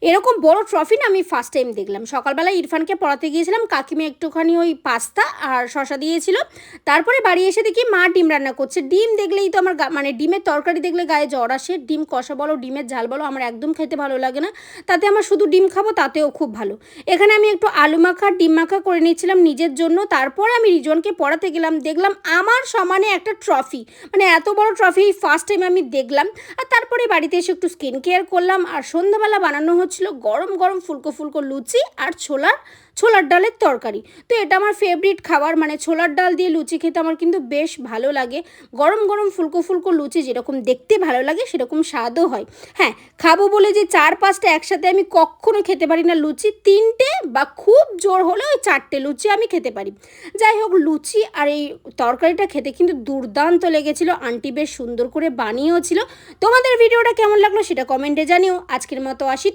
এরকম বড় ট্রফি না আমি ফার্স্ট টাইম দেখলাম। সকালবেলা ইরফানকে পড়াতে গিয়েছিলাম, কাকিমা একটুখানি ওই পাস্তা আর শসা দিয়েছিল। তারপরে বাড়ি এসে দেখি মা ডিম রান্না করছে। ডিম দেখলেই তো আমার মানে ডিমের তরকারি দেখলে গায়ে জ্বর আসে। ডিম কষা বলো, ডিমের ঝাল বলো, আমার একদম খেতে ভালো লাগে না। তাতে আমার শুধু ডিম খাবো তাতেও খুব ভালো। এখানে আমি একটু আলু মাখা ডিম মাখা করে নিচ্ছিলাম নিজের জন্য। তারপরে আমি রিজওয়ানকে পড়াতে গেলাম, দেখলাম আমার সমানে একটা ট্রফি, মানে এত বড় ট্রফি ফার্স্ট টাইম আমি দেখলাম। আর তারপরে বাড়িতে এসে একটু স্কিন কেয়ার করলাম। আর সন্ধ্যাবেলা বানানো হচ্ছিল গরম গরম ফুলকো ফুলকো লুচি আর ছোলার ডালের তরকারি। তো এটা আমার ফেভারিট খাবার, মানে ছোলার ডাল দিয়ে লুচি খেতে আমার কিন্তু বেশ ভালো লাগে। গরম গরম ফুলকো ফুলকো লুচি যেরকম দেখতে ভালো লাগে সেরকম স্বাদও হয়। হ্যাঁ, খাবো বলে যে 4-5টা একসাথে আমি কখনো খেতে পারি না লুচি। 3টে বা খুব জোর হলে ওই 4টে লুচি আমি খেতে পারি। যাই হোক, লুচি আর এই তরকারিটা খেতে কিন্তু দুর্দান্ত লেগেছিল। আন্টি বেশ সুন্দর করে বানিয়েও ছিল। তোমাদের ভিডিওটা কেমন লাগলো সেটা কমেন্টে জানিও। আজকের মতো আসি।